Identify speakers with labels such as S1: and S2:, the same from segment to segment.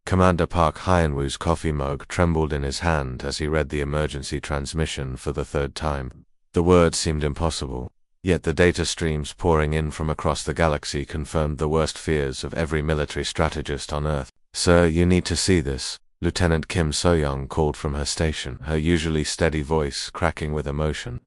S1: Commander Park Hyunwoo's coffee mug trembled in his hand as he read the emergency transmission for the third time. The words seemed impossible, yet the data streams pouring in from across the galaxy confirmed the worst fears of every military strategist on Earth. "Sir, you need to see this," Lieutenant Kim So-young called from her station, her usually steady voice cracking with emotion.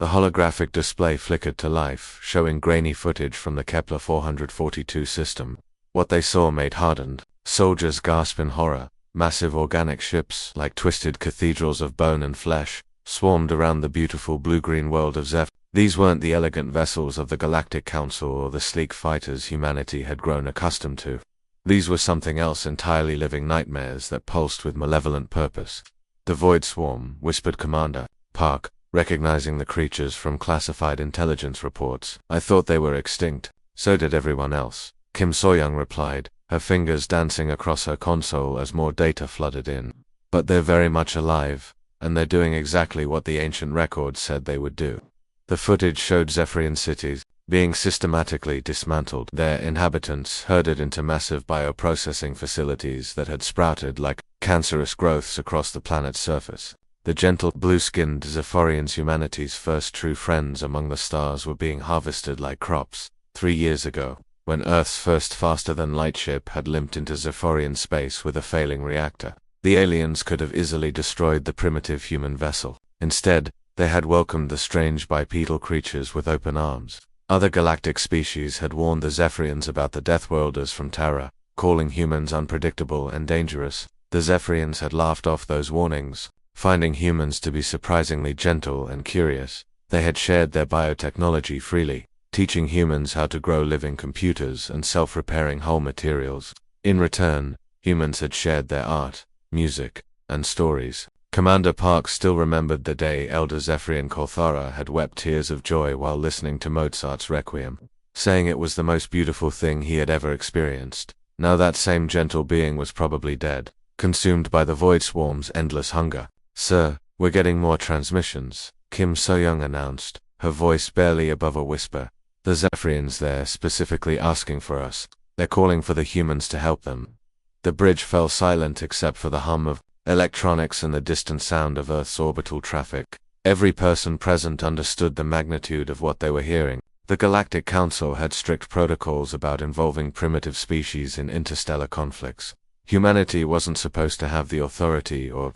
S1: The holographic display flickered to life, showing grainy footage from the Kepler 442 system. What they saw made hardened soldiers gasp in horror. Massive organic ships, like twisted cathedrals of bone and flesh, swarmed around the beautiful blue-green world of Zeph. These weren't the elegant vessels of the Galactic Council or the sleek fighters humanity had grown accustomed to. These were something else entirely, living nightmares that pulsed with malevolent purpose. "The Void Swarm," whispered Commander Park, recognizing the creatures from classified intelligence reports. "I thought they were extinct." "So did everyone else," Kim So-young replied, her fingers dancing across her console as more data flooded in. "But they're very much alive, and they're doing exactly what the ancient records said they would do." The footage showed Zephyrian cities being systematically dismantled, their inhabitants herded into massive bioprocessing facilities that had sprouted like cancerous growths across the planet's surface. The gentle, blue-skinned Zephyrians, humanity's first true friends among the stars, were being harvested like crops. 3 years ago, when Earth's first faster-than-light ship had limped into Zephyrian space with a failing reactor, the aliens could have easily destroyed the primitive human vessel. Instead, they had welcomed the strange bipedal creatures with open arms. Other galactic species had warned the Zephyrians about the Deathworlders from Terra, calling humans unpredictable and dangerous. The Zephyrians had laughed off those warnings, finding humans to be surprisingly gentle and curious. They had shared their biotechnology freely, teaching humans how to grow living computers and self-repairing hull materials. In return, humans had shared their art, music, and stories. Commander Park still remembered the day Elder Zephyrian Kolthara had wept tears of joy while listening to Mozart's Requiem, saying it was the most beautiful thing he had ever experienced. Now that same gentle being was probably dead, consumed by the Void Swarm's endless hunger. "Sir, we're getting more transmissions," Kim So-young announced, her voice barely above a whisper. "The Zephyrians, they're specifically asking for us. They're calling for the humans to help them." The bridge fell silent except for the hum of electronics and the distant sound of Earth's orbital traffic. Every person present understood the magnitude of what they were hearing. The Galactic Council had strict protocols about involving primitive species in interstellar conflicts. Humanity wasn't supposed to have the authority or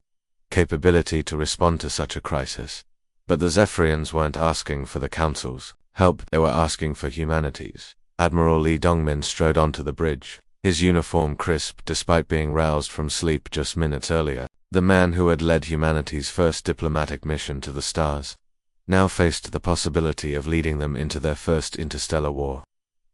S1: capability to respond to such a crisis. But the Zephyrians weren't asking for the Council's help, they were asking for humanity's. Admiral Lee Dongmin strode onto the bridge, his uniform crisp despite being roused from sleep just minutes earlier. The man who had led humanity's first diplomatic mission to the stars now faced the possibility of leading them into their first interstellar war.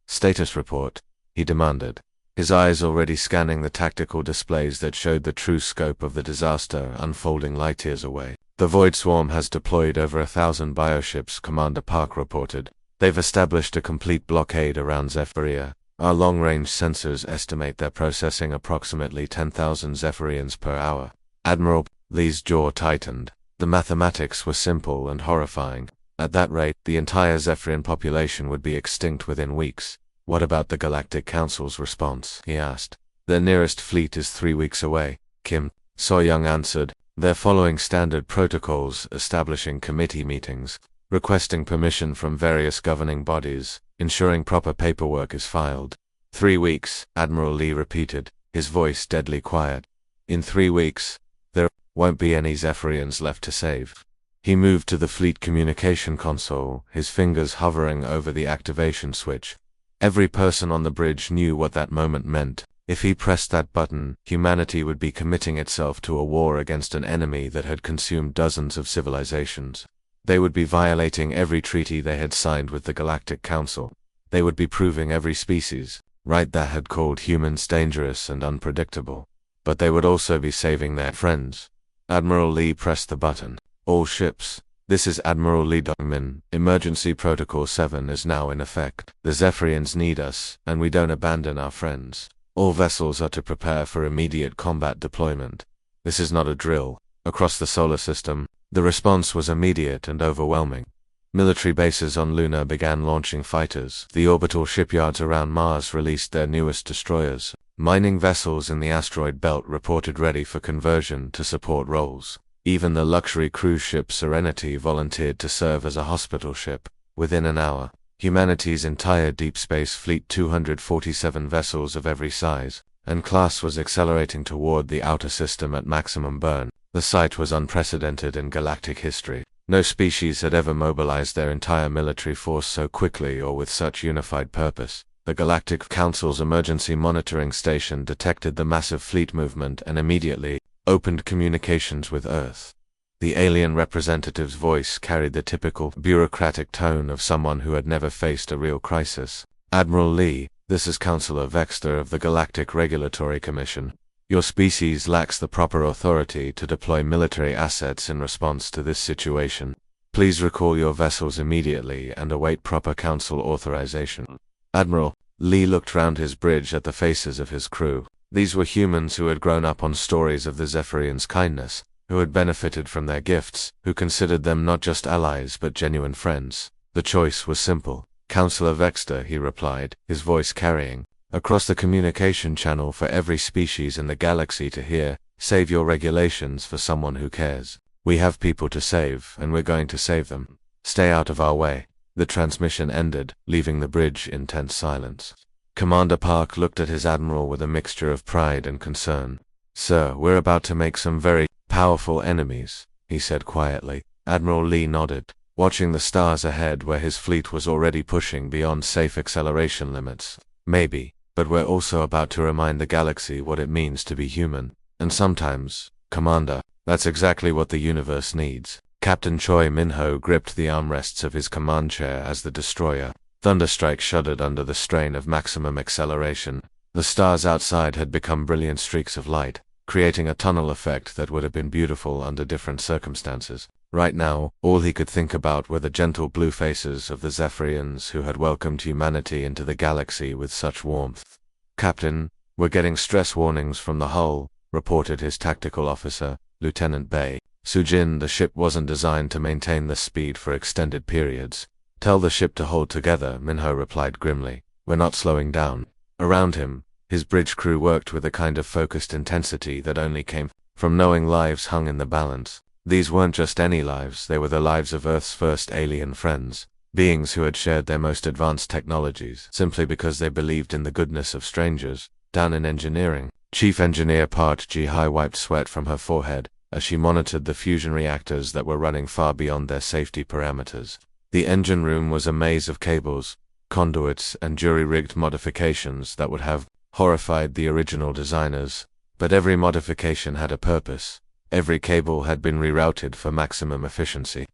S1: "Status report," he demanded, his eyes already scanning the tactical displays that showed the true scope of the disaster unfolding light years away. "The Void Swarm has deployed over 1,000 bioships," Commander Park reported. "They've established a complete blockade around Zephyria. Our long-range sensors estimate they're processing approximately 10,000 Zephyrians per hour." Admiral Lee's jaw tightened. The mathematics were simple and horrifying. At that rate, the entire Zephyrian population would be extinct within weeks. "What about the Galactic Council's response?" he asked. "Their nearest fleet is 3 weeks away," Kim So-young answered. "They're following standard protocols, establishing committee meetings, requesting permission from various governing bodies, ensuring proper paperwork is filed." 3 weeks, Admiral Lee repeated, his voice deadly quiet. "In 3 weeks, there won't be any Zephyrians left to save." He moved to the fleet communication console, his fingers hovering over the activation switch. Every person on the bridge knew what that moment meant. If he pressed that button, humanity would be committing itself to a war against an enemy that had consumed dozens of civilizations. They would be violating every treaty they had signed with the Galactic Council. They would be proving every species right that had called humans dangerous and unpredictable. But they would also be saving their friends. Admiral Lee pressed the button. "All ships. This is Admiral Lee Dongmin. Emergency Protocol 7 is now in effect. The Zephyrians need us, and we don't abandon our friends. All vessels are to prepare for immediate combat deployment. This is not a drill." Across the solar system, the response was immediate and overwhelming. Military bases on Luna began launching fighters. The orbital shipyards around Mars released their newest destroyers. Mining vessels in the asteroid belt reported ready for conversion to support roles. Even the luxury cruise ship Serenity volunteered to serve as a hospital ship. Within an hour, humanity's entire deep space fleet, 247 vessels of every size and class, was accelerating toward the outer system at maximum burn. The sight was unprecedented in galactic history. No species had ever mobilized their entire military force so quickly or with such unified purpose. The Galactic Council's emergency monitoring station detected the massive fleet movement and immediately opened communications with Earth. The alien representative's voice carried the typical bureaucratic tone of someone who had never faced a real crisis. "Admiral Lee, this is Counselor Vexter of the Galactic Regulatory Commission. Your species lacks the proper authority to deploy military assets in response to this situation. Please recall your vessels immediately and await proper Council authorization." Admiral Lee looked round his bridge at the faces of his crew. These were humans who had grown up on stories of the Zephyrians' kindness, who had benefited from their gifts, who considered them not just allies but genuine friends. The choice was simple. "Counselor Vexter," he replied, his voice carrying across the communication channel for every species in the galaxy to hear, "Save your regulations for someone who cares. We have people to save, and we're going to save them. Stay out of our way." The transmission ended, leaving the bridge in tense silence. Commander Park looked at his admiral with a mixture of pride and concern. "Sir, we're about to make some very powerful enemies," he said quietly. Admiral Lee nodded, watching the stars ahead where his fleet was already pushing beyond safe acceleration limits. "Maybe, but we're also about to remind the galaxy what it means to be human. And sometimes, Commander, that's exactly what the universe needs." Captain Choi Minho gripped the armrests of his command chair as the destroyer Thunderstrike shuddered under the strain of maximum acceleration. The stars outside had become brilliant streaks of light, creating a tunnel effect that would have been beautiful under different circumstances. Right now, all he could think about were the gentle blue faces of the Zephyrians who had welcomed humanity into the galaxy with such warmth. "Captain, we're getting stress warnings from the hull," reported his tactical officer, Lieutenant Bay. "Sujin, the ship wasn't designed to maintain this speed for extended periods." "Tell the ship to hold together," Minho replied grimly. "We're not slowing down." Around him, his bridge crew worked with a kind of focused intensity that only came from knowing lives hung in the balance. These weren't just any lives, they were the lives of Earth's first alien friends, beings who had shared their most advanced technologies simply because they believed in the goodness of strangers. Down in engineering, Chief Engineer Park Ji-Hai wiped sweat from her forehead as she monitored the fusion reactors that were running far beyond their safety parameters. The engine room was a maze of cables, conduits, and jury-rigged modifications that would have horrified the original designers. But every modification had a purpose. Every cable had been rerouted for maximum efficiency.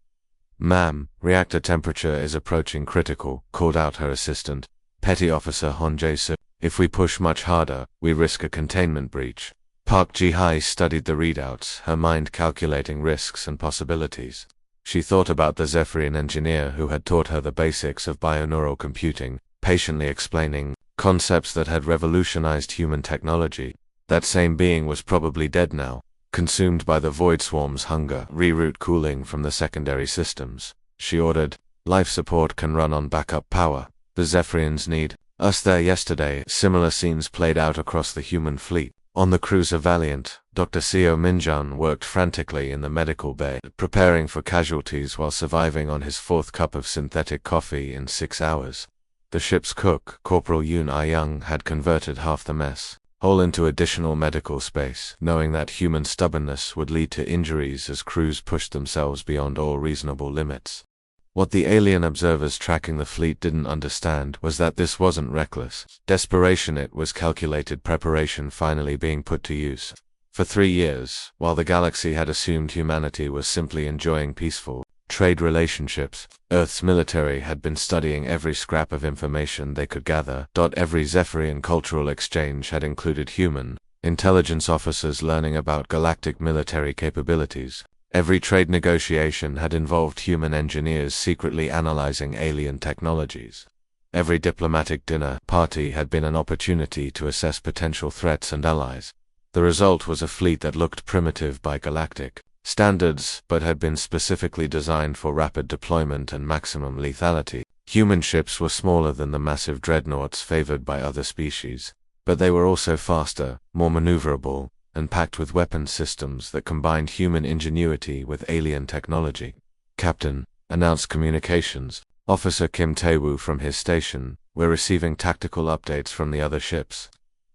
S1: "Ma'am, reactor temperature is approaching critical," called out her assistant, Petty Officer Hon Jae-soo. "If we push much harder, we risk a containment breach." Park Ji-Hai studied the readouts, her mind calculating risks and possibilities. She thought about the Zephyrian engineer who had taught her the basics of bioneural computing, patiently explaining concepts that had revolutionized human technology. That same being was probably dead now, consumed by the Void Swarm's hunger. "Reroute cooling from the secondary systems," she ordered. "Life support can run on backup power. The Zephyrians need us." There yesterday, similar scenes played out across the human fleet. On the cruiser Valiant, Dr. Seo Minjun worked frantically in the medical bay, preparing for casualties while surviving on his fourth cup of synthetic coffee in 6 hours. The ship's cook, Corporal Yoon Ah-young, had converted half the mess hole into additional medical space, knowing that human stubbornness would lead to injuries as crews pushed themselves beyond all reasonable limits. What the alien observers tracking the fleet didn't understand was that this wasn't reckless desperation, it was calculated preparation finally being put to use. For 3 years, while the galaxy had assumed humanity was simply enjoying peaceful trade relationships, Earth's military had been studying every scrap of information they could gather. Every Zephyrian cultural exchange had included human intelligence officers learning about galactic military capabilities. Every trade negotiation had involved human engineers secretly analyzing alien technologies. Every diplomatic dinner party had been an opportunity to assess potential threats and allies. The result was a fleet that looked primitive by galactic standards, but had been specifically designed for rapid deployment and maximum lethality. Human ships were smaller than the massive dreadnoughts favored by other species. but they were also faster, more maneuverable, and packed with weapons systems that combined human ingenuity with alien technology. "Captain," announced Communications Officer Kim Tae-woo from his station, "we're receiving tactical updates from the other ships."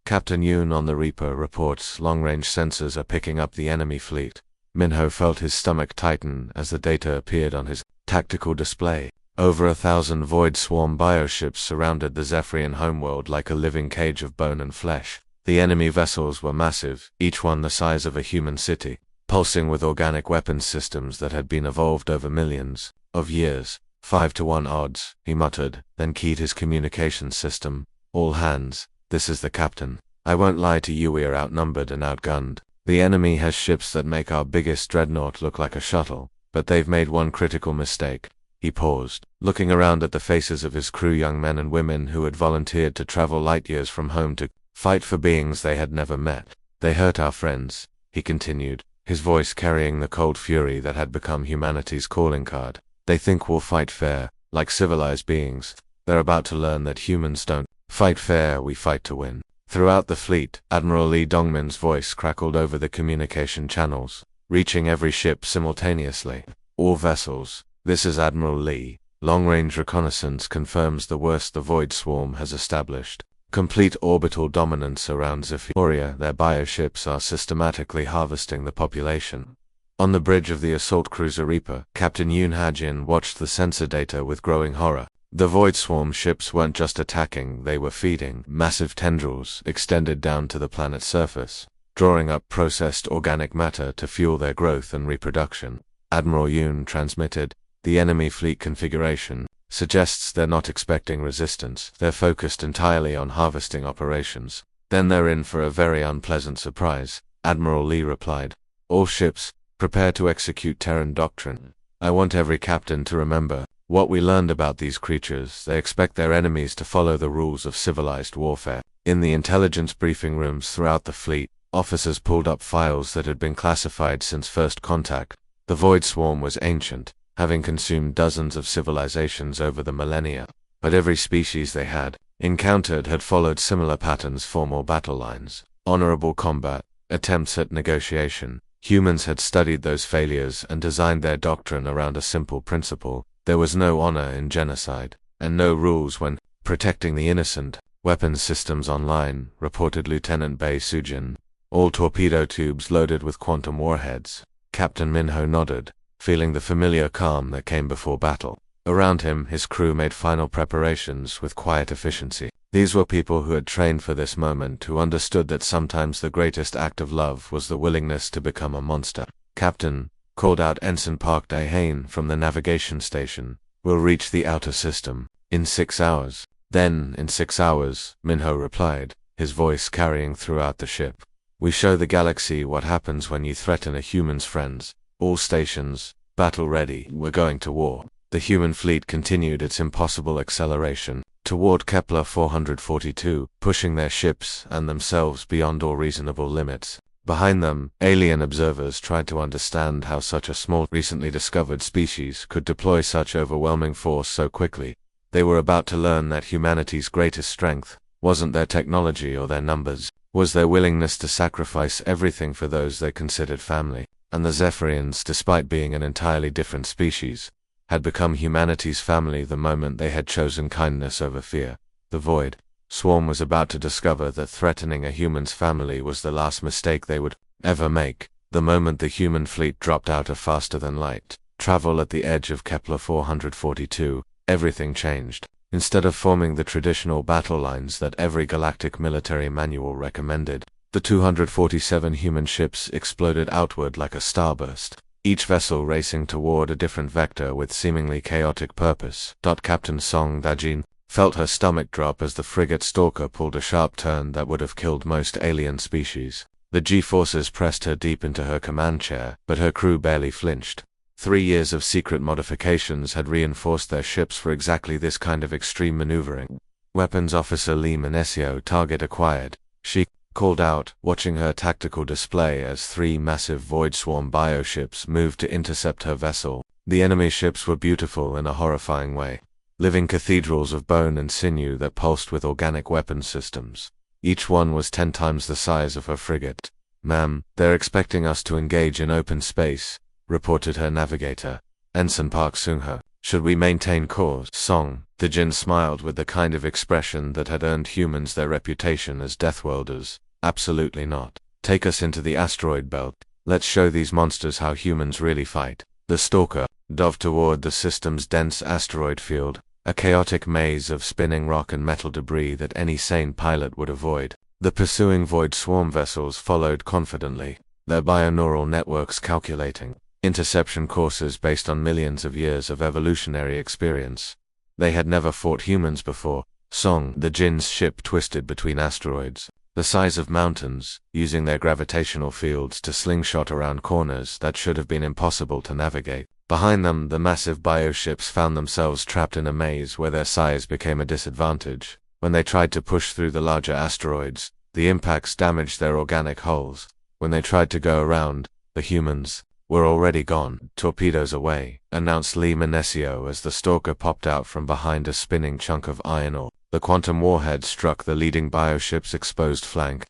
S1: Captain Yoon on the Reaper reports long-range sensors are picking up the enemy fleet. Minho felt his stomach tighten as the data appeared on his tactical display. Over 1,000 Void Swarm bioships surrounded the Zephyrian homeworld like a living cage of bone and flesh. The enemy vessels were massive, each one the size of a human city, pulsing with organic weapons systems that had been evolved over millions of years. 5-to-1 odds, he muttered, then keyed his communications system. "All hands, this is the captain. I won't lie to you, we are outnumbered and outgunned. The enemy has ships that make our biggest dreadnought look like a shuttle, but they've made one critical mistake." He paused, looking around at the faces of his crew, young men and women who had volunteered to travel light years from home to fight for beings they had never met. "They hurt our friends," he continued, his voice carrying the cold fury that had become humanity's calling card. "They think we'll fight fair, like civilized beings. They're about to learn that humans don't fight fair, we fight to win." Throughout the fleet, Admiral Lee Dongmin's voice crackled over the communication channels, reaching every ship simultaneously. "All vessels, this is Admiral Lee. Long-range reconnaissance confirms the worst the Void Swarm has established. Complete orbital dominance around Zephyria. Their bioships are systematically harvesting the population." On the bridge of the assault cruiser Reaper, Captain Yoon Ha-jin watched the sensor data with growing horror. The Void Swarm ships weren't just attacking, they were feeding. Massive tendrils extended down to the planet's surface, drawing up processed organic matter to fuel their growth and reproduction. Admiral Yoon transmitted, "The enemy fleet configuration suggests they're not expecting resistance. They're focused entirely on harvesting operations." "Then they're in for a very unpleasant surprise," Admiral Lee replied. "All ships, prepare to execute Terran doctrine. I want every captain to remember what we learned about these creatures. They expect their enemies to follow the rules of civilized warfare." In the intelligence briefing rooms throughout the fleet, officers pulled up files that had been classified since first contact. The Void Swarm was ancient, having consumed dozens of civilizations over the millennia, but every species they had encountered had followed similar patterns: formal battle lines, honorable combat, attempts at negotiation. Humans had studied those failures and designed their doctrine around a simple principle: there was no honor in genocide, and no rules when protecting the innocent. "Weapons systems online," reported Lieutenant Bae Sujin. "All torpedo tubes loaded with quantum warheads." Captain Minho nodded, feeling the familiar calm that came before battle. Around him, his crew made final preparations with quiet efficiency. These were people who had trained for this moment, who understood that sometimes the greatest act of love was the willingness to become a monster. "Captain," called out Ensign Park Dae-hain from the navigation station, "we'll reach the outer system in 6 hours. "Then, in 6 hours," Minho replied, his voice carrying throughout the ship, "we show the galaxy what happens when you threaten a human's friends. All stations, battle ready, we're going to war." The human fleet continued its impossible acceleration toward Kepler 442, pushing their ships and themselves beyond all reasonable limits. Behind them, alien observers tried to understand how such a small, recently discovered species could deploy such overwhelming force so quickly. They were about to learn that humanity's greatest strength wasn't their technology or their numbers, was their willingness to sacrifice everything for those they considered family. And the Zephyrians, despite being an entirely different species, had become humanity's family the moment they had chosen kindness over fear. The Void Swarm was about to discover that threatening a human's family was the last mistake they would ever make. The moment the human fleet dropped out of faster-than-light travel at the edge of Kepler 442, everything changed. Instead of forming the traditional battle lines that every galactic military manual recommended, the 247 human ships exploded outward like a starburst, each vessel racing toward a different vector with seemingly chaotic purpose. Captain Song Dajin felt her stomach drop as the frigate Stalker pulled a sharp turn that would have killed most alien species. The G-forces pressed her deep into her command chair, but her crew barely flinched. 3 years of secret modifications had reinforced their ships for exactly this kind of extreme maneuvering. "Weapons Officer Lee Manesio, target acquired," she called out, watching her tactical display as 3 massive Void Swarm bioships moved to intercept her vessel. The enemy ships were beautiful in a horrifying way, living cathedrals of bone and sinew that pulsed with organic weapon systems. Each one was 10 times the size of her frigate. "Ma'am, they're expecting us to engage in open space," reported her navigator, Ensign Park Sung-ho. "Should we maintain course?" Song, the Jin smiled with the kind of expression that had earned humans their reputation as Deathworlders. "Absolutely not. Take us into the asteroid belt. Let's show these monsters how humans really fight." The Stalker dove toward the system's dense asteroid field, a chaotic maze of spinning rock and metal debris that any sane pilot would avoid. The pursuing void swarm vessels followed confidently, their bioneural networks calculating interception courses based on millions of years of evolutionary experience. They had never fought humans before. Song, the Jin's ship twisted between asteroids, the size of mountains, using their gravitational fields to slingshot around corners that should have been impossible to navigate. Behind them, the massive bioships found themselves trapped in a maze where their size became a disadvantage. When they tried to push through the larger asteroids, the impacts damaged their organic hulls. When they tried to go around, the humans were already gone. "Torpedoes away," announced Lee Manesio as the Stalker popped out from behind a spinning chunk of iron ore. The quantum warhead struck the leading bioship's exposed flank,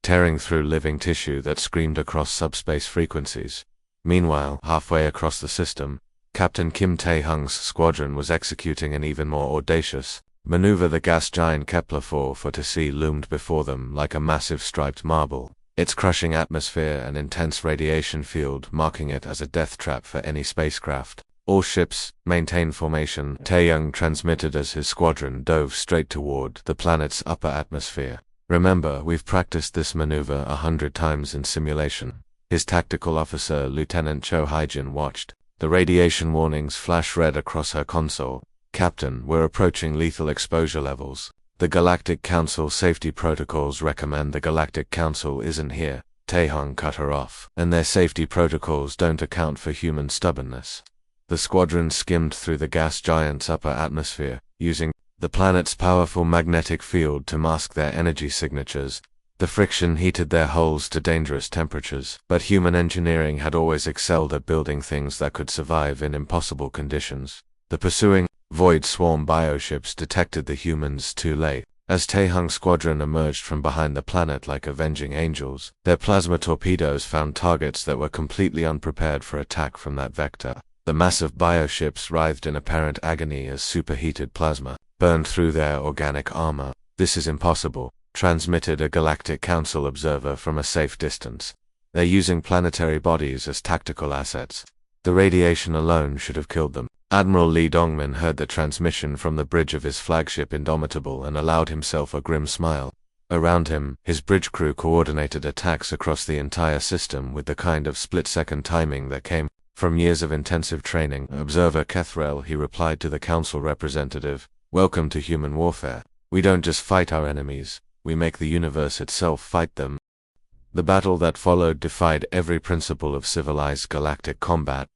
S1: tearing through living tissue that screamed across subspace frequencies. Meanwhile, halfway across the system, Captain Kim Tae-hung's squadron was executing an even more audacious maneuver. The gas giant Kepler 440C loomed before them like a massive striped marble, its crushing atmosphere and intense radiation field marking it as a death trap for any spacecraft. "All ships, maintain formation," Tae-young transmitted as his squadron dove straight toward the planet's upper atmosphere. "Remember, we've practiced this maneuver 100 times in simulation." His tactical officer, Lieutenant Cho Haijin, watched. The radiation warnings flash red across her console. "Captain, we're approaching lethal exposure levels. The Galactic Council safety protocols recommend." "The Galactic Council isn't here," Tae-hung cut her off, "and their safety protocols don't account for human stubbornness." The squadron skimmed through the gas giant's upper atmosphere, using the planet's powerful magnetic field to mask their energy signatures. The friction heated their hulls to dangerous temperatures, but human engineering had always excelled at building things that could survive in impossible conditions. The pursuing void swarm bioships detected the humans too late. As Tae-hung's squadron emerged from behind the planet like avenging angels, their plasma torpedoes found targets that were completely unprepared for attack from that vector. The massive bioships writhed in apparent agony as superheated plasma burned through their organic armor. "This is impossible," transmitted a Galactic Council observer from a safe distance. "They're using planetary bodies as tactical assets. The radiation alone should have killed them." Admiral Lee Dongmin heard the transmission from the bridge of his flagship Indomitable and allowed himself a grim smile. Around him, his bridge crew coordinated attacks across the entire system with the kind of split-second timing that came from years of intensive training. "Observer Kethrel," he replied to the council representative, "welcome to human warfare. We don't just fight our enemies, we make the universe itself fight them." The battle that followed defied every principle of civilized galactic combat.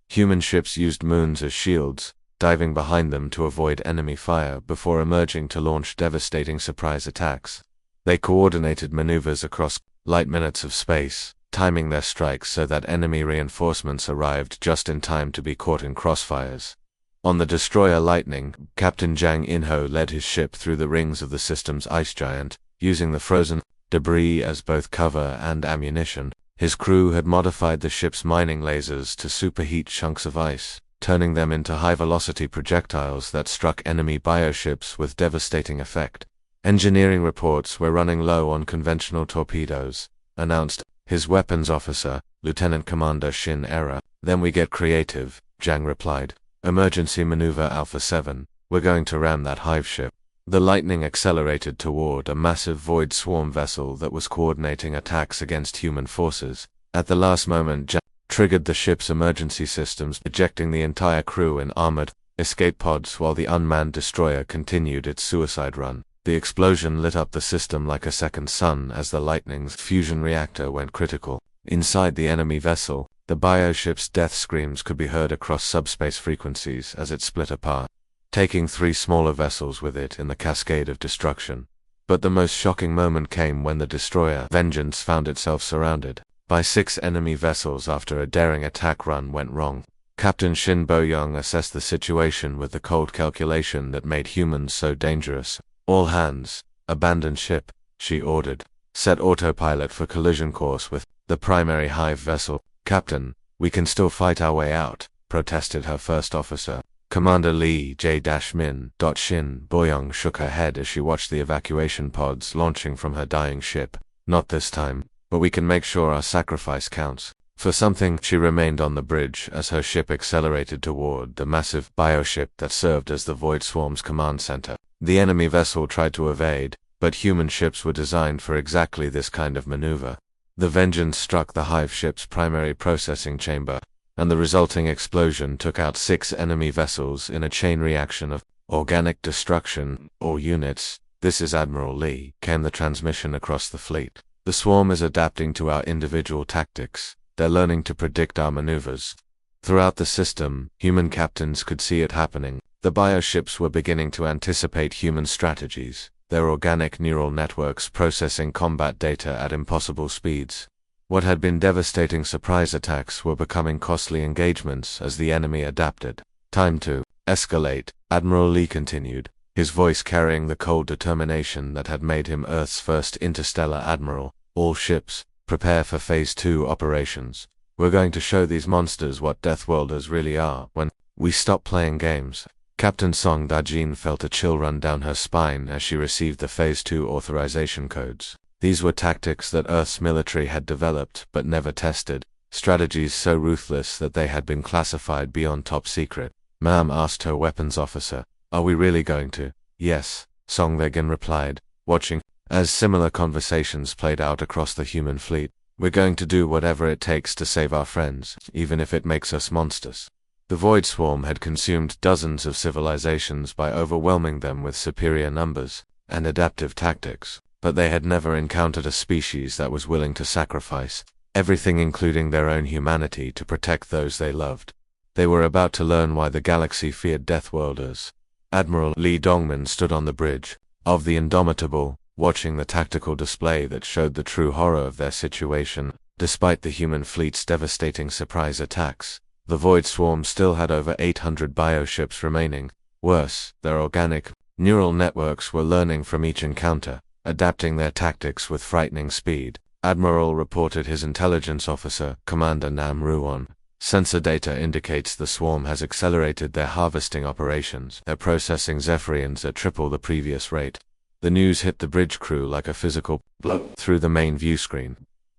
S1: Human ships used moons as shields, diving behind them to avoid enemy fire before emerging to launch devastating surprise attacks. They coordinated maneuvers across light minutes of space, timing their strikes so that enemy reinforcements arrived just in time to be caught in crossfires. On the destroyer Lightning, Captain Jang In-ho led his ship through the rings of the system's ice giant, using the frozen debris as both cover and ammunition. His crew had modified the ship's mining lasers to superheat chunks of ice, turning them into high-velocity projectiles that struck enemy bioships with devastating effect. "Engineering reports were running low on conventional torpedoes," announced his weapons officer, Lieutenant Commander Shin Era. "Then we get creative," Jang replied. "Emergency Maneuver Alpha 7, we're going to ram that hive ship." The Lightning accelerated toward a massive void swarm vessel that was coordinating attacks against human forces. At the last moment, Jang triggered the ship's emergency systems, ejecting the entire crew in armored escape pods while the unmanned destroyer continued its suicide run. The explosion lit up the system like a second sun as the Lightning's fusion reactor went critical. Inside the enemy vessel, the bioship's death screams could be heard across subspace frequencies as it split apart, taking 3 smaller vessels with it in the cascade of destruction. But the most shocking moment came when the destroyer Vengeance found itself surrounded by 6 enemy vessels after a daring attack run went wrong. Captain Shin Bo-young assessed the situation with the cold calculation that made humans so dangerous. "All hands, abandon ship." she ordered. Set autopilot for collision course with the primary hive vessel. Captain, we can still fight our way out, protested her first officer. Commander Lee J-Min. Shin Boyoung shook her head as she watched the evacuation pods launching from her dying ship. Not this time, but we can make sure our sacrifice counts. For something, she remained on the bridge as her ship accelerated toward the massive bioship that served as the Void Swarm's command center. The enemy vessel tried to evade, but human ships were designed for exactly this kind of maneuver. The Vengeance struck the hive ship's primary processing chamber, and the resulting explosion took out 6 enemy vessels in a chain reaction of organic destruction, or units. This is Admiral Lee, came the transmission across the fleet. The swarm is adapting to our individual tactics. They're learning to predict our maneuvers. Throughout the system, human captains could see it happening. The bioships were beginning to anticipate human strategies, their organic neural networks processing combat data at impossible speeds. What had been devastating surprise attacks were becoming costly engagements as the enemy adapted. Time to escalate, Admiral Lee continued, his voice carrying the cold determination that had made him Earth's first interstellar admiral. All ships, prepare for Phase 2 operations. We're going to show these monsters what Deathworlders really are when we stop playing games. Captain Song Da-jin felt a chill run down her spine as she received the Phase 2 authorization codes. These were tactics that Earth's military had developed but never tested, strategies so ruthless that they had been classified beyond top secret. Ma'am asked her weapons officer, "Are we really going to?" "Yes," Song Da-jin replied, watching as similar conversations played out across the human fleet. "We're going to do whatever it takes to save our friends, even if it makes us monsters." The Void Swarm had consumed dozens of civilizations by overwhelming them with superior numbers and adaptive tactics, but they had never encountered a species that was willing to sacrifice everything, including their own humanity, to protect those they loved. They were about to learn why the galaxy feared Deathworlders. Admiral Lee Dongman stood on the bridge of the Indomitable, watching the tactical display that showed the true horror of their situation. Despite the human fleet's devastating surprise attacks, the Void Swarm still had over 800 bioships remaining. Worse, their organic, neural networks were learning from each encounter, adapting their tactics with frightening speed. Admiral reported his intelligence officer, Commander Nam Ruon. Sensor data indicates the swarm has accelerated their harvesting operations. They're processing Zephyrians at triple the previous rate. The news hit the bridge crew like a physical blow through the main view screen.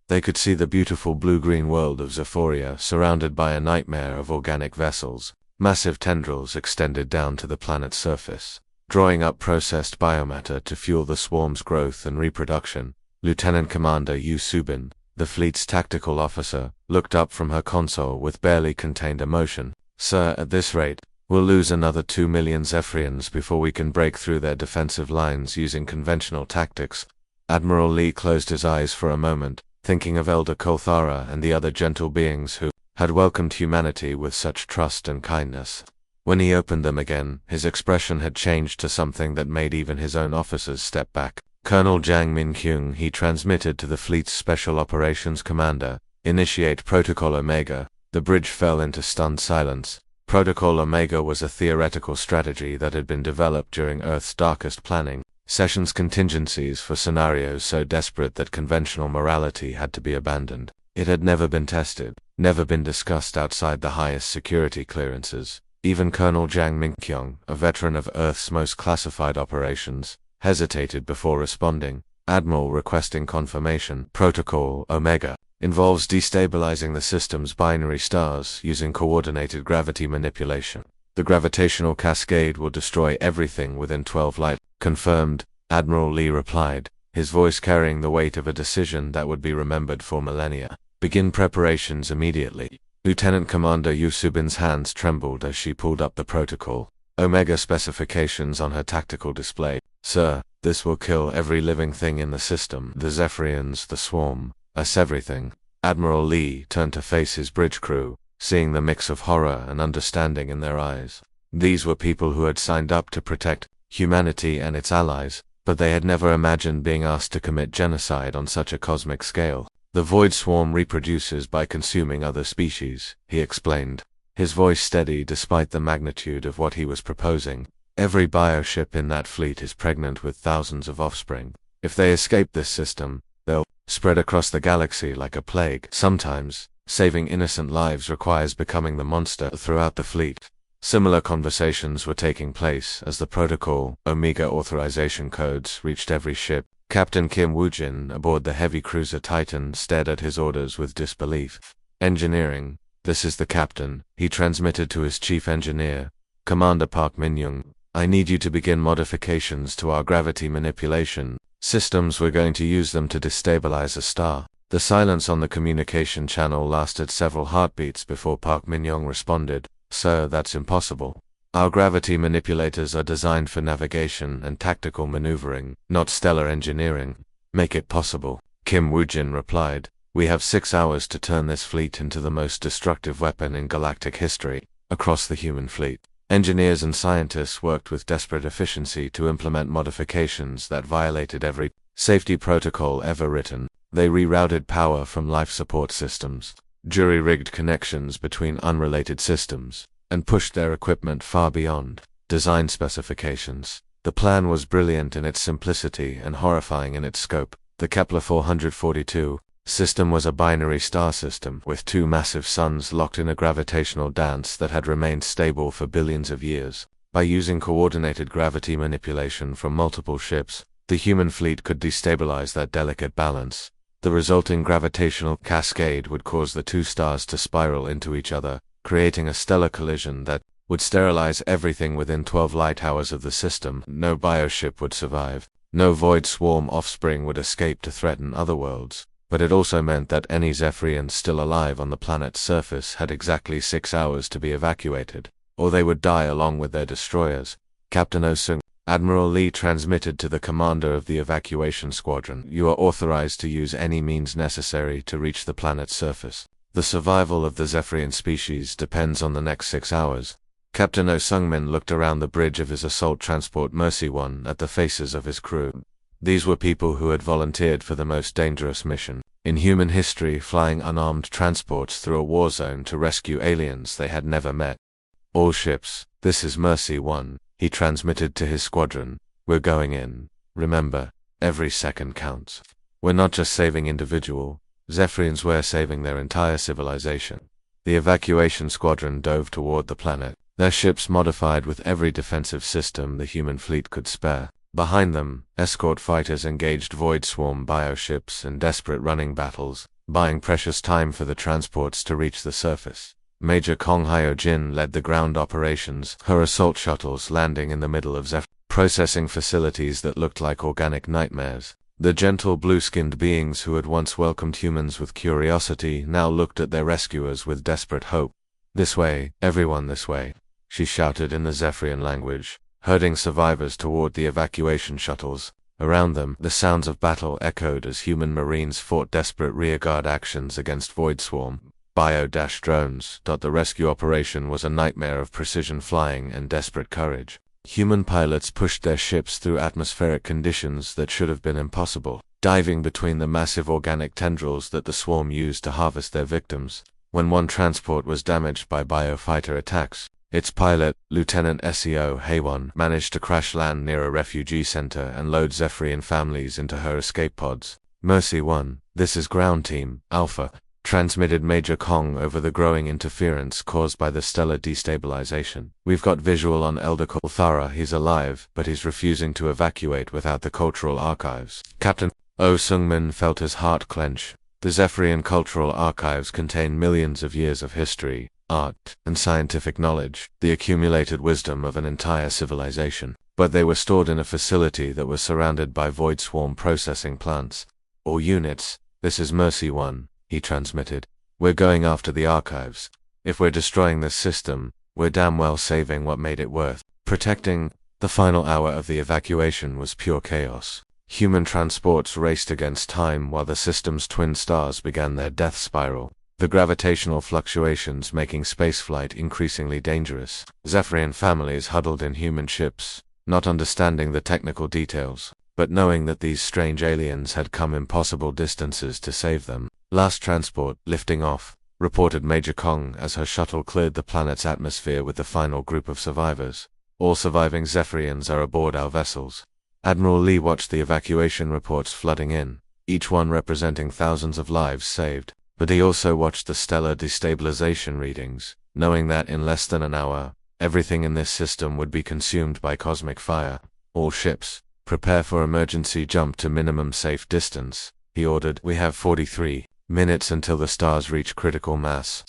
S1: They could see the beautiful blue-green world of Zephyria surrounded by a nightmare of organic vessels. Massive tendrils extended down to the planet's surface, drawing up processed biomatter to fuel the swarm's growth and reproduction. Lieutenant Commander Yu Subin, the fleet's tactical officer, looked up from her console with barely contained emotion. "Sir, at this rate, we'll lose another 2 million Zephyrians before we can break through their defensive lines using conventional tactics." Admiral Lee closed his eyes for a moment, thinking of Elder Kolthara and the other gentle beings who had welcomed humanity with such trust and kindness. When he opened them again, his expression had changed to something that made even his own officers step back. Colonel Jang Min-kyung, he transmitted to the fleet's Special Operations Commander, "Initiate Protocol Omega." The bridge fell into stunned silence. Protocol Omega was a theoretical strategy that had been developed during Earth's darkest planning sessions, contingencies for scenarios so desperate that conventional morality had to be abandoned. It had never been tested, never been discussed outside the highest security clearances. Even Colonel Jang Min-kyung, a veteran of Earth's most classified operations, hesitated before responding. "Admiral, requesting confirmation. Protocol Omega involves destabilizing the system's binary stars using coordinated gravity manipulation. The gravitational cascade will destroy everything within 12 light." "Confirmed," Admiral Lee replied, his voice carrying the weight of a decision that would be remembered for millennia. "Begin preparations immediately." Lieutenant Commander Yu Subin's hands trembled as she pulled up the protocol Omega specifications on her tactical display. "Sir, this will kill every living thing in the system. The Zephyrians, the swarm, us, everything." Admiral Lee turned to face his bridge crew, seeing the mix of horror and understanding in their eyes. These were people who had signed up to protect humanity and its allies, but they had never imagined being asked to commit genocide on such a cosmic scale. "The Void Swarm reproduces by consuming other species," he explained, his voice steady despite the magnitude of what he was proposing. "Every bioship in that fleet is pregnant with thousands of offspring. If they escape this system, they'll spread across the galaxy like a plague. Sometimes, saving innocent lives requires becoming the monster throughout the fleet. Similar conversations were taking place as the Protocol Omega authorization codes reached every ship. Captain Kim Woojin aboard the heavy cruiser Titan stared at his orders with disbelief. Engineering, this is the captain, he transmitted to his chief engineer, Commander Park Min-young. I need you to begin modifications to our gravity manipulation systems. We're going to use them to destabilize a star. The silence on the communication channel lasted several heartbeats before Park Min-young responded, Sir, that's impossible. Our gravity manipulators are designed for navigation and tactical maneuvering, not stellar engineering. Make it possible. Kim Woojin replied, We have 6 hours to turn this fleet into the most destructive weapon in galactic history. Across the human fleet, engineers and scientists worked with desperate efficiency to implement modifications that violated every safety protocol ever written. They rerouted power from life support systems, jury-rigged connections between unrelated systems, and pushed their equipment far beyond design specifications. The plan was brilliant in its simplicity and horrifying in its scope. The Kepler 442 system was a binary star system with 2 massive suns locked in a gravitational dance that had remained stable for billions of years. By using coordinated gravity manipulation from multiple ships, the human fleet could destabilize that delicate balance. The resulting gravitational cascade would cause the 2 stars to spiral into each other, creating a stellar collision that would sterilize everything within 12 light hours of the system. No bioship would survive. No void swarm offspring would escape to threaten other worlds. But it also meant that any Zephyrians still alive on the planet's surface had exactly 6 hours to be evacuated, or they would die along with their destroyers. Captain Oh-sung, Admiral Lee transmitted to the commander of the evacuation squadron, You are authorized to use any means necessary to reach the planet's surface. The survival of the Zephyrian species depends on the next 6 hours. Captain Oh-sung-min looked around the bridge of his assault transport Mercy 1 at the faces of his crew. These were people who had volunteered for the most dangerous mission in human history, flying unarmed transports through a war zone to rescue aliens they had never met. All ships, this is Mercy 1, he transmitted to his squadron. We're going in. Remember, every second counts. We're not just saving individual Zephyrians, we're saving their entire civilization. The evacuation squadron dove toward the planet, their ships modified with every defensive system the human fleet could spare. Behind them, escort fighters engaged void swarm bioships in desperate running battles, buying precious time for the transports to reach the surface. Major Kong Hyo-jin led the ground operations, her assault shuttles landing in the middle of processing facilities that looked like organic nightmares. The gentle blue-skinned beings who had once welcomed humans with curiosity now looked at their rescuers with desperate hope. This way, everyone this way, she shouted in the Zephyrian language, herding survivors toward the evacuation shuttles. Around them, the sounds of battle echoed as human marines fought desperate rearguard actions against Void Swarm bio-drones. The rescue operation was a nightmare of precision flying and desperate courage. Human pilots pushed their ships through atmospheric conditions that should have been impossible, diving between the massive organic tendrils that the swarm used to harvest their victims. When one transport was damaged by biofighter attacks, its pilot, Lieutenant Seo Haewon, managed to crash land near a refugee center and load Zephyrian families into her escape pods. Mercy 1, this is Ground Team, Alpha, transmitted Major Kong over the growing interference caused by the stellar destabilization. We've got visual on Elder Thara. He's alive, but he's refusing to evacuate without the cultural archives. Captain Oh-sung-min felt his heart clench. The Zephyrian cultural archives contain millions of years of history, art, and scientific knowledge, the accumulated wisdom of an entire civilization. But they were stored in a facility that was surrounded by void swarm processing plants. All units, this is Mercy 1, he transmitted. We're going after the archives. If we're destroying this system, we're damn well saving what made it worth protecting. The final hour of the evacuation was pure chaos. Human transports raced against time while the system's twin stars began their death spiral, the gravitational fluctuations making spaceflight increasingly dangerous. Zephyrian families huddled in human ships, not understanding the technical details, but knowing that these strange aliens had come impossible distances to save them. Last transport, lifting off, reported Major Kong as her shuttle cleared the planet's atmosphere with the final group of survivors. All surviving Zephyrians are aboard our vessels. Admiral Lee watched the evacuation reports flooding in, each one representing thousands of lives saved. But he also watched the stellar destabilization readings, knowing that in less than an hour, everything in this system would be consumed by cosmic fire. All ships, prepare for emergency jump to minimum safe distance, he ordered. We have 43 minutes until the stars reach critical mass.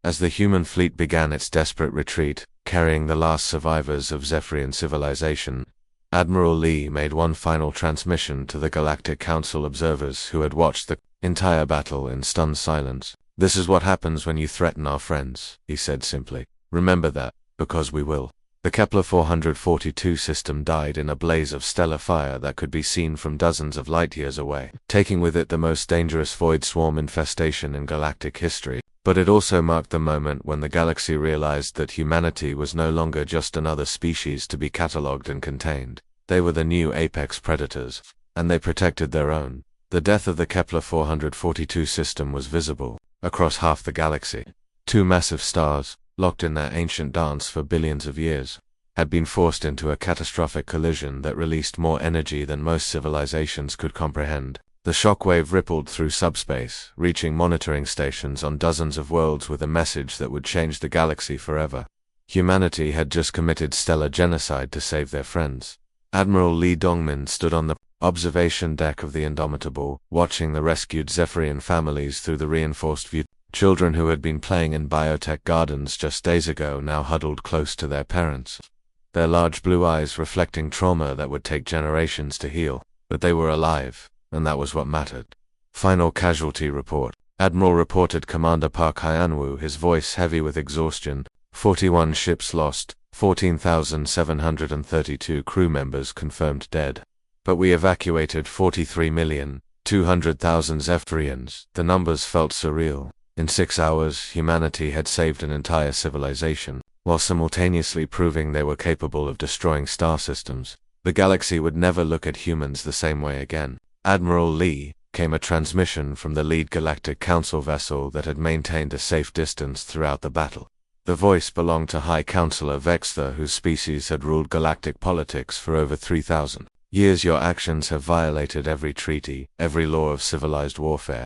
S1: As the human fleet began its desperate retreat, carrying the last survivors of Zephyrian civilization, Admiral Lee made one final transmission to the Galactic Council observers who had watched the entire battle in stunned silence. "This is what happens when you threaten our friends," he said simply. "Remember that, because we will." The Kepler 442 system died in a blaze of stellar fire that could be seen from dozens of light-years away, taking with it the most dangerous void swarm infestation in galactic history. But it also marked the moment when the galaxy realized that humanity was no longer just another species to be catalogued and contained. They were the new apex predators, and they protected their own. The death of the Kepler 442 system was visible across half the galaxy. Two massive stars, locked in their ancient dance for billions of years, had been forced into a catastrophic collision that released more energy than most civilizations could comprehend. The shockwave rippled through subspace, reaching monitoring stations on dozens of worlds with a message that would change the galaxy forever. Humanity had just committed stellar genocide to save their friends. Admiral Lee Dongmin stood on the observation deck of the Indomitable, watching the rescued Zephyrian families through the reinforced view. Children who had been playing in biotech gardens just days ago now huddled close to their parents, their large blue eyes reflecting trauma that would take generations to heal. But they were alive, and that was what mattered. Final casualty report. Admiral reported Commander Park Hyanwoo, his voice heavy with exhaustion. 41 ships lost, 14,732 crew members confirmed dead. But we evacuated 43,200,000 Zephyrians. The numbers felt surreal. In 6 hours, humanity had saved an entire civilization, while simultaneously proving they were capable of destroying star systems. The galaxy would never look at humans the same way again. Admiral Lee, came a transmission from the lead Galactic Council vessel that had maintained a safe distance throughout the battle. The voice belonged to High Counselor Vextha, whose species had ruled galactic politics for over 3,000 years. Your actions have violated every treaty, every law of civilized warfare.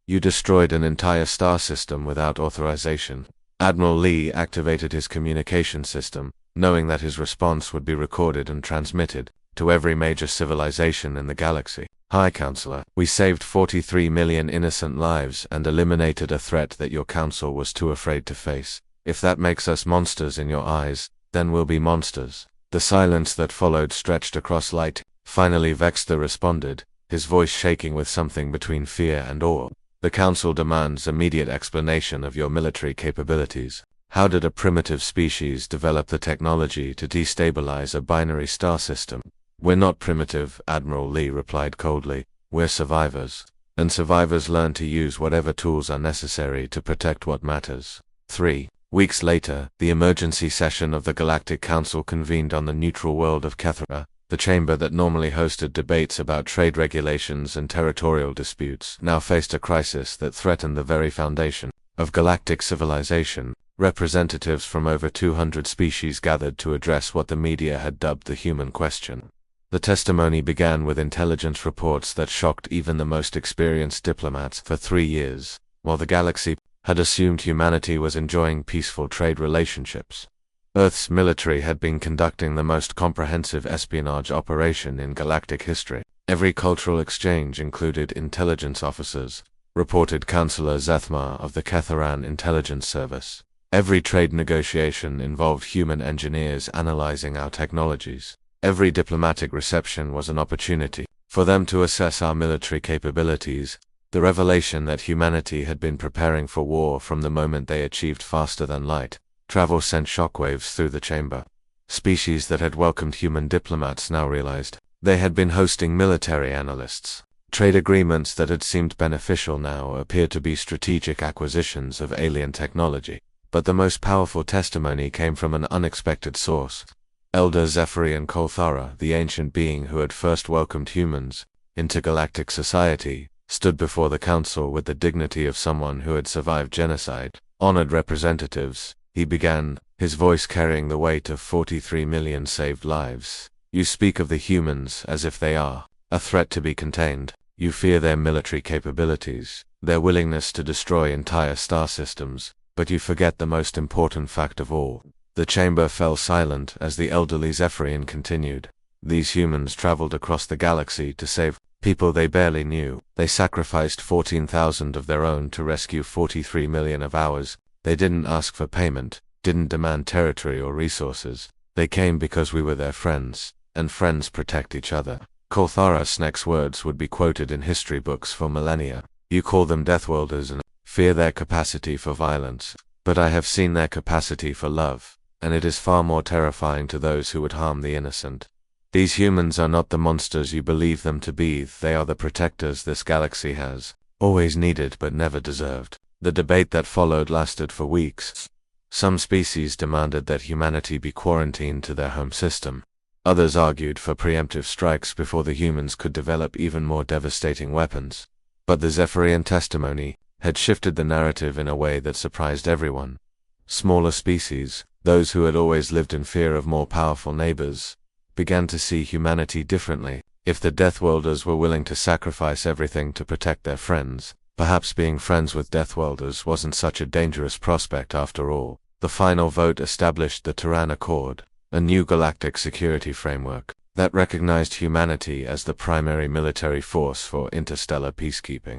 S1: You destroyed an entire star system without authorization. Admiral Lee activated his communication system, knowing that his response would be recorded and transmitted to every major civilization in the galaxy. High Counselor, we saved 43 million innocent lives and eliminated a threat that your council was too afraid to face. If that makes us monsters in your eyes, then we'll be monsters. The silence that followed stretched across light. Finally Vextha responded, his voice shaking with something between fear and awe. The Council demands immediate explanation of your military capabilities. How did a primitive species develop the technology to destabilize a binary star system? We're not primitive, Admiral Lee replied coldly. We're survivors. And survivors learn to use whatever tools are necessary to protect what matters. 3 weeks later, the emergency session of the Galactic Council convened on the neutral world of Kethra. The chamber that normally hosted debates about trade regulations and territorial disputes now faced a crisis that threatened the very foundation of galactic civilization. Representatives from over 200 species gathered to address what the media had dubbed the human question. The testimony began with intelligence reports that shocked even the most experienced diplomats. For 3 years, while the galaxy had assumed humanity was enjoying peaceful trade relationships, Earth's military had been conducting the most comprehensive espionage operation in galactic history. Every cultural exchange included intelligence officers, reported Counselor Zethmar of the Ketharan Intelligence Service. Every trade negotiation involved human engineers analyzing our technologies. Every diplomatic reception was an opportunity for them to assess our military capabilities. The revelation that humanity had been preparing for war from the moment they achieved faster than light travel sent shockwaves through the chamber. Species that had welcomed human diplomats now realized they had been hosting military analysts. Trade agreements that had seemed beneficial now appeared to be strategic acquisitions of alien technology. But the most powerful testimony came from an unexpected source. Elder Zephyrian Kolthara, the ancient being who had first welcomed humans into galactic society, stood before the council with the dignity of someone who had survived genocide. Honored representatives, he began, his voice carrying the weight of 43 million saved lives. You speak of the humans as if they are a threat to be contained. You fear their military capabilities, their willingness to destroy entire star systems, but you forget the most important fact of all. The chamber fell silent as the elderly Zephyrian continued. These humans traveled across the galaxy to save people they barely knew. They sacrificed 14,000 of their own to rescue 43 million of ours. They didn't ask for payment, didn't demand territory or resources. They came because we were their friends, and friends protect each other. Koltharas' next words would be quoted in history books for millennia. You call them Deathworlders and fear their capacity for violence, but I have seen their capacity for love, and it is far more terrifying to those who would harm the innocent. These humans are not the monsters you believe them to be, they are the protectors this galaxy has always needed but never deserved. The debate that followed lasted for weeks. Some species demanded that humanity be quarantined to their home system. Others argued for preemptive strikes before the humans could develop even more devastating weapons. But the Zephyrian testimony had shifted the narrative in a way that surprised everyone. Smaller species, those who had always lived in fear of more powerful neighbors, began to see humanity differently. If the Deathworlders were willing to sacrifice everything to protect their friends, perhaps being friends with Deathworlders wasn't such a dangerous prospect after all. The final vote established the Terran Accord, a new galactic security framework that recognized humanity as the primary military force for interstellar peacekeeping.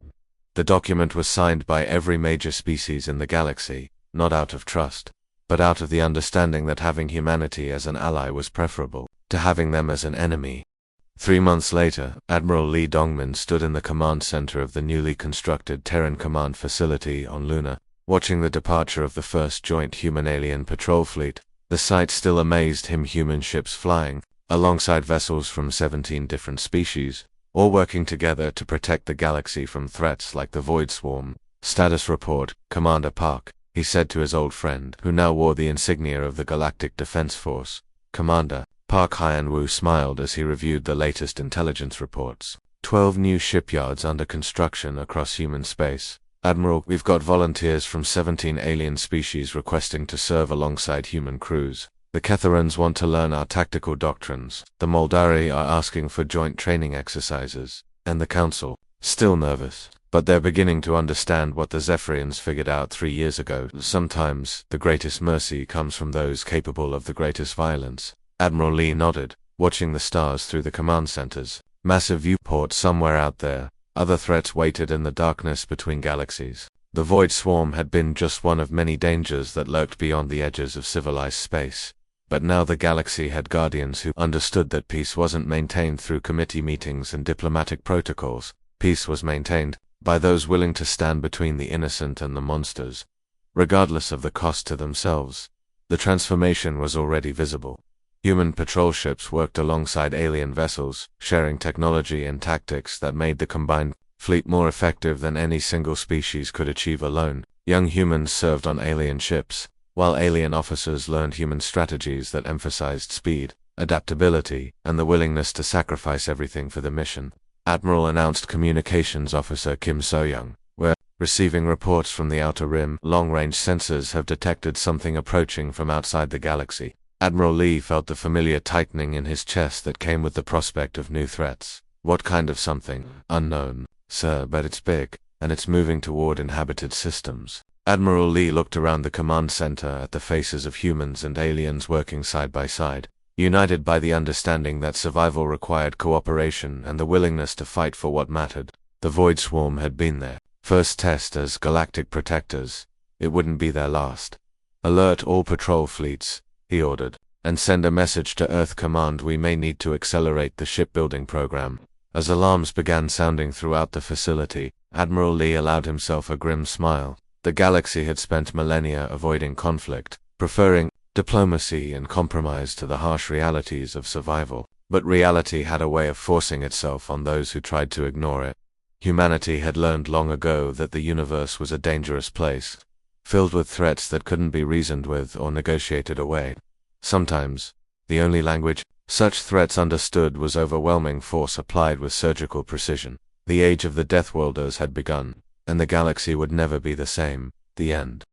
S1: The document was signed by every major species in the galaxy, not out of trust, but out of the understanding that having humanity as an ally was preferable to having them as an enemy. 3 months later, Admiral Lee Dongmin stood in the command center of the newly constructed Terran Command Facility on Luna, watching the departure of the first joint human-alien patrol fleet. The sight still amazed him. Human ships flying alongside vessels from 17 different species, all working together to protect the galaxy from threats like the Void Swarm. Status report, Commander Park, he said to his old friend, who now wore the insignia of the Galactic Defense Force. Commander. Park Hyun-woo smiled as he reviewed the latest intelligence reports. 12 new shipyards under construction across human space. Admiral, we've got volunteers from 17 alien species requesting to serve alongside human crews. The Ketherans want to learn our tactical doctrines. The Moldari are asking for joint training exercises. And the Council, still nervous, but they're beginning to understand what the Zephyrians figured out 3 years ago. Sometimes, the greatest mercy comes from those capable of the greatest violence. Admiral Lee nodded, watching the stars through the command centers. Massive viewport somewhere out there. Other threats waited in the darkness between galaxies. The Void Swarm had been just one of many dangers that lurked beyond the edges of civilized space. But now the galaxy had guardians who understood that peace wasn't maintained through committee meetings and diplomatic protocols. Peace was maintained by those willing to stand between the innocent and the monsters, regardless of the cost to themselves. The transformation was already visible. Human patrol ships worked alongside alien vessels, sharing technology and tactics that made the combined fleet more effective than any single species could achieve alone. Young humans served on alien ships, while alien officers learned human strategies that emphasized speed, adaptability, and the willingness to sacrifice everything for the mission. Admiral announced Communications Officer Kim So-young, "We're receiving reports from the Outer Rim. Long-range sensors have detected something approaching from outside the galaxy." Admiral Lee felt the familiar tightening in his chest that came with the prospect of new threats. "What kind of something?" "Unknown, sir, but it's big, and it's moving toward inhabited systems." Admiral Lee looked around the command center at the faces of humans and aliens working side by side, united by the understanding that survival required cooperation and the willingness to fight for what mattered. The Void Swarm had been their first test as galactic protectors. It wouldn't be their last. "Alert all patrol fleets," he ordered, "and send a message to Earth Command. We may need to accelerate the shipbuilding program." As alarms began sounding throughout the facility, Admiral Lee allowed himself a grim smile. The galaxy had spent millennia avoiding conflict, preferring diplomacy and compromise to the harsh realities of survival. But reality had a way of forcing itself on those who tried to ignore it. Humanity had learned long ago that the universe was a dangerous place, filled with threats that couldn't be reasoned with or negotiated away. Sometimes, the only language such threats understood was overwhelming force applied with surgical precision. The age of the Deathworlders had begun, and the galaxy would never be the same. The end.